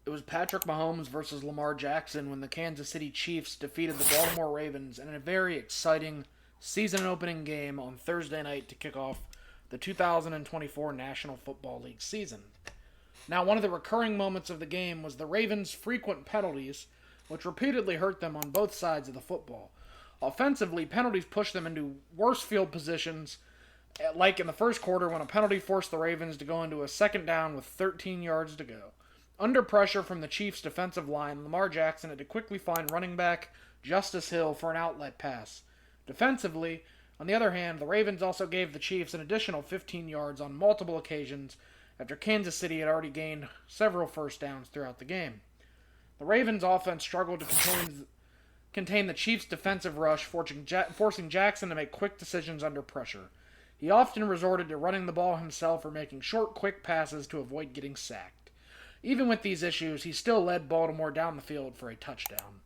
It was Patrick Mahomes versus Lamar Jackson when the Kansas City Chiefs defeated the Baltimore Ravens in a very exciting season opening game on Thursday night to kick off the 2024 National Football League season. Now, one of the recurring moments of the game was the Ravens' frequent penalties, which repeatedly hurt them on both sides of the football. Offensively, penalties pushed them into worse field positions, like in the first quarter when a penalty forced the Ravens to go into a second down with 13 yards to go. Under pressure from the Chiefs' defensive line, Lamar Jackson had to quickly find running back Justice Hill for an outlet pass. Defensively, on the other hand, the Ravens also gave the Chiefs an additional 15 yards on multiple occasions after Kansas City had already gained several first downs throughout the game. The Ravens' offense struggled to contain the Chiefs' defensive rush, forcing Jackson to make quick decisions under pressure. He often resorted to running the ball himself or making short, quick passes to avoid getting sacked. Even with these issues, he still led Baltimore down the field for a touchdown.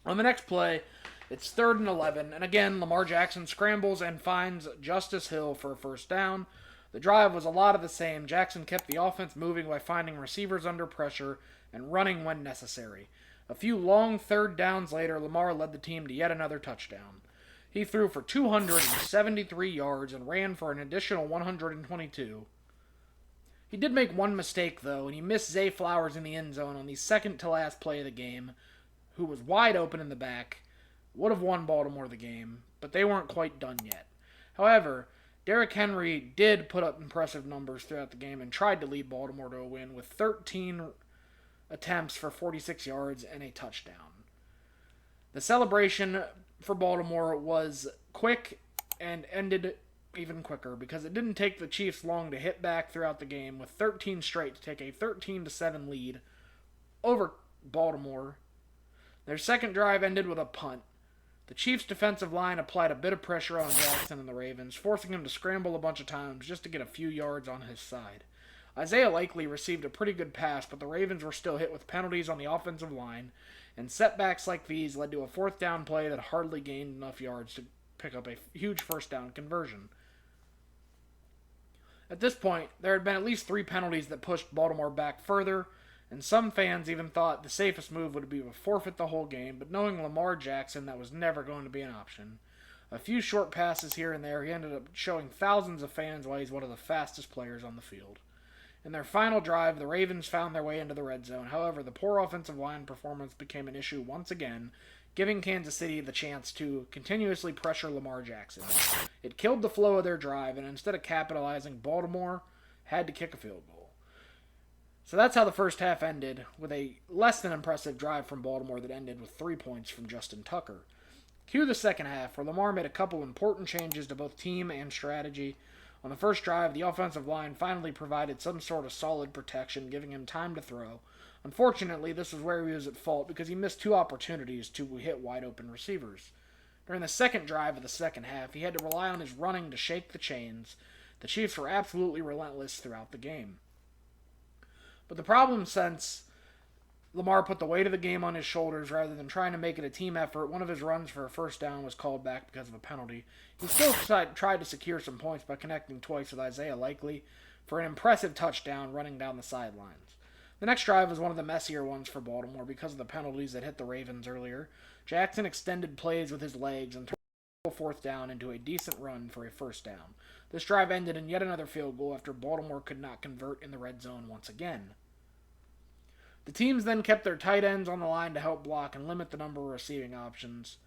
On the next play, it's 3rd and 11, and again, Lamar Jackson scrambles and finds Justice Hill for a first down. The drive was a lot of the same. Jackson kept the offense moving by finding receivers under pressure and running when necessary. A few long third downs later, Lamar led the team to yet another touchdown. He threw for 273 yards and ran for an additional 122. He did make one mistake, though, and he missed Zay Flowers in the end zone on the second-to-last play of the game, who was wide open in the back. Would have won Baltimore the game, but they weren't quite done yet. However, Derrick Henry did put up impressive numbers throughout the game and tried to lead Baltimore to a win with 13 attempts for 46 yards and a touchdown. The celebration for Baltimore was quick and ended even quicker because it didn't take the Chiefs long to hit back throughout the game with 13 straight to take a 13-7 lead over Baltimore. Their second drive ended with a punt. The Chiefs' defensive line applied a bit of pressure on Jackson and the Ravens, forcing him to scramble a bunch of times just to get a few yards on his side. Isaiah Likely received a pretty good pass, but the Ravens were still hit with penalties on the offensive line, and setbacks like these led to a fourth down play that hardly gained enough yards to pick up a huge first down conversion. At this point, there had been at least 3 penalties that pushed Baltimore back further, and some fans even thought the safest move would be to forfeit the whole game, but knowing Lamar Jackson, that was never going to be an option. A few short passes here and there, he ended up showing thousands of fans why he's one of the fastest players on the field. In their final drive, the Ravens found their way into the red zone. However, the poor offensive line performance became an issue once again, giving Kansas City the chance to continuously pressure Lamar Jackson. It killed the flow of their drive, and instead of capitalizing, Baltimore had to kick a field goal. So that's how the first half ended, with a less than impressive drive from Baltimore that ended with 3 points from Justin Tucker. Cue the second half, where Lamar made a couple important changes to both team and strategy. On the first drive, the offensive line finally provided some sort of solid protection, giving him time to throw. Unfortunately, this was where he was at fault because he missed 2 opportunities to hit wide-open receivers. During the second drive of the second half, he had to rely on his running to shake the chains. The Chiefs were absolutely relentless throughout the game. But the problem, since Lamar put the weight of the game on his shoulders rather than trying to make it a team effort, one of his runs for a first down was called back because of a penalty. He still tried to secure some points by connecting twice with Isaiah Likely for an impressive touchdown running down the sidelines. The next drive was one of the messier ones for Baltimore because of the penalties that hit the Ravens earlier. Jackson extended plays with his legs and turned the fourth down into a decent run for a first down. This drive ended in yet another field goal after Baltimore could not convert in the red zone once again. The teams then kept their tight ends on the line to help block and limit the number of receiving options.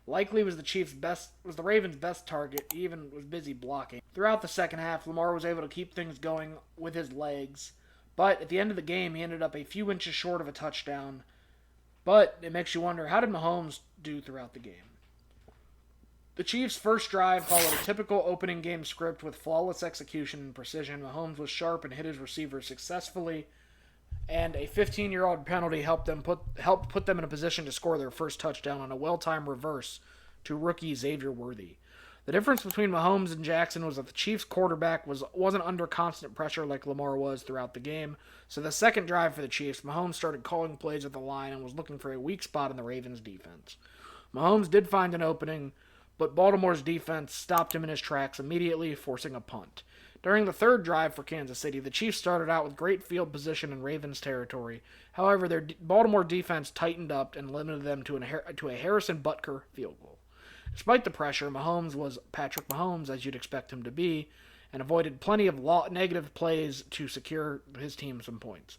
Likely was the Ravens' best target. He even was busy blocking. Throughout the second half, Lamar was able to keep things going with his legs, but at the end of the game, he ended up a few inches short of a touchdown. But it makes you wonder, how did Mahomes do throughout the game? The Chiefs' first drive followed a typical opening game script with flawless execution and precision. Mahomes was sharp and hit his receivers successfully, and a 15-yard penalty helped put them in a position to score their first touchdown on a well-timed reverse to rookie Xavier Worthy. The difference between Mahomes and Jackson was that the Chiefs' quarterback wasn't under constant pressure like Lamar was throughout the game. So the second drive for the Chiefs, Mahomes started calling plays at the line and was looking for a weak spot in the Ravens' defense. Mahomes did find an opening, but Baltimore's defense stopped him in his tracks immediately, forcing a punt. During the third drive for Kansas City, the Chiefs started out with great field position in Ravens territory. However, their Baltimore defense tightened up and limited them to a Harrison Butker field goal. Despite the pressure, Mahomes was Patrick Mahomes, as you'd expect him to be, and avoided plenty of negative plays to secure his team some points.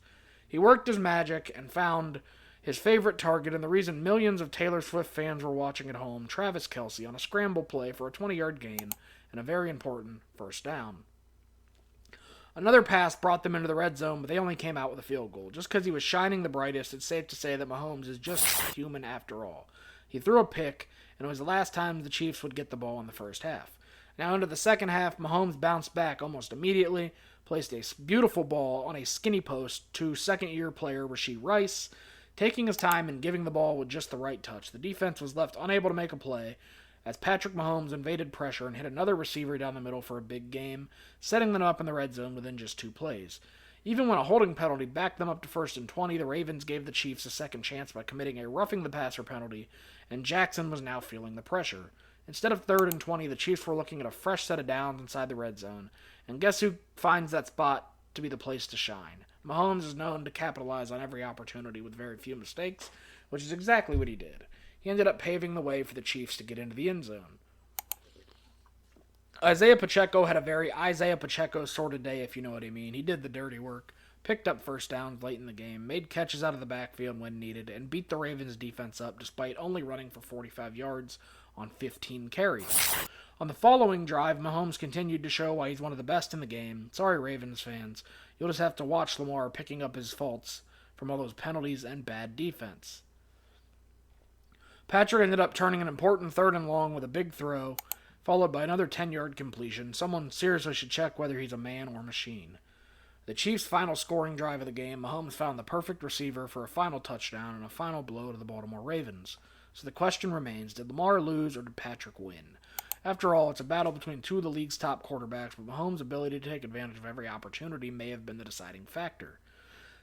He worked his magic and found his favorite target, and the reason millions of Taylor Swift fans were watching at home, Travis Kelce, on a scramble play for a 20-yard gain and a very important first down. Another pass brought them into the red zone, but they only came out with a field goal. Just because he was shining the brightest, it's safe to say that Mahomes is just human after all. He threw a pick, and it was the last time the Chiefs would get the ball in the first half. Now into the second half, Mahomes bounced back almost immediately, placed a beautiful ball on a skinny post to second-year player Rashee Rice, taking his time and giving the ball with just the right touch. The defense was left unable to make a play as Patrick Mahomes invaded pressure and hit another receiver down the middle for a big game, setting them up in the red zone within just 2 plays. Even when a holding penalty backed them up to 1st and 20, the Ravens gave the Chiefs a second chance by committing a roughing the passer penalty, and Jackson was now feeling the pressure. Instead of 3rd and 20, the Chiefs were looking at a fresh set of downs inside the red zone, and guess who finds that spot to be the place to shine? Mahomes is known to capitalize on every opportunity with very few mistakes, which is exactly what he did. He ended up paving the way for the Chiefs to get into the end zone. Isaiah Pacheco had a very Isaiah Pacheco sort of day, if you know what I mean. He did the dirty work, picked up first downs late in the game, made catches out of the backfield when needed, and beat the Ravens defense up despite only running for 45 yards on 15 carries. On the following drive, Mahomes continued to show why he's one of the best in the game. Sorry, Ravens fans. You'll just have to watch Lamar picking up his faults from all those penalties and bad defense. Patrick ended up turning an important 3rd and long with a big throw, followed by another 10-yard completion. Someone seriously should check whether he's a man or machine. The Chiefs' final scoring drive of the game, Mahomes found the perfect receiver for a final touchdown and a final blow to the Baltimore Ravens. So the question remains, did Lamar lose or did Patrick win? After all, it's a battle between 2 of the league's top quarterbacks, but Mahomes' ability to take advantage of every opportunity may have been the deciding factor.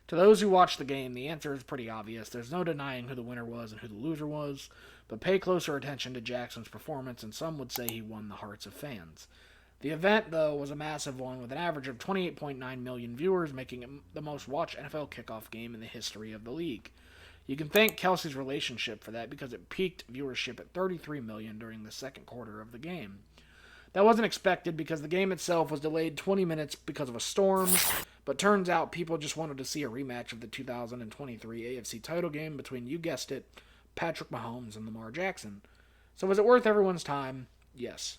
To those who watched the game, the answer is pretty obvious. There's no denying who the winner was and who the loser was, but pay closer attention to Jackson's performance, and some would say he won the hearts of fans. The event, though, was a massive one, with an average of 28.9 million viewers, making it the most watched NFL kickoff game in the history of the league. You can thank Kelce's relationship for that because it peaked viewership at 33 million during the second quarter of the game. That wasn't expected because the game itself was delayed 20 minutes because of a storm, but turns out people just wanted to see a rematch of the 2023 AFC title game between, you guessed it, Patrick Mahomes and Lamar Jackson. So was it worth everyone's time? Yes.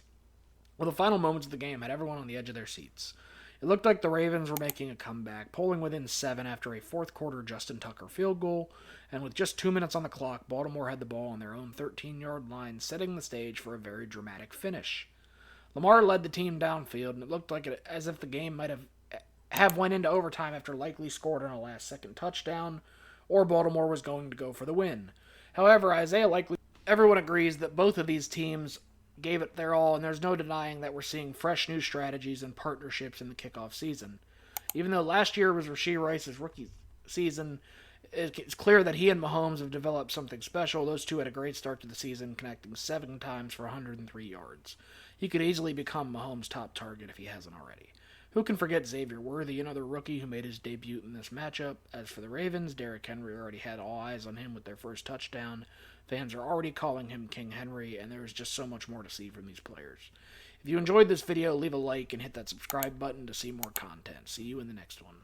Well, the final moments of the game had everyone on the edge of their seats. It looked like the Ravens were making a comeback, pulling within 7 after a fourth quarter Justin Tucker field goal, and with just 2 minutes on the clock, Baltimore had the ball on their own 13-yard line, setting the stage for a very dramatic finish. Lamar led the team downfield, and it looked like as if the game might have went into overtime after likely scored on a last-second touchdown, or Baltimore was going to go for the win. However, everyone agrees that both of these teams gave it their all, and there's no denying that we're seeing fresh new strategies and partnerships in the kickoff season. Even though last year was Rashee Rice's rookie season, it's clear that he and Mahomes have developed something special. Those two had a great start to the season, connecting 7 times for 103 yards. He could easily become Mahomes' top target if he hasn't already. Who can forget Xavier Worthy, another rookie who made his debut in this matchup? As for the Ravens, Derrick Henry already had all eyes on him with their first touchdown. Fans are already calling him King Henry, and there is just so much more to see from these players. If you enjoyed this video, leave a like and hit that subscribe button to see more content. See you in the next one.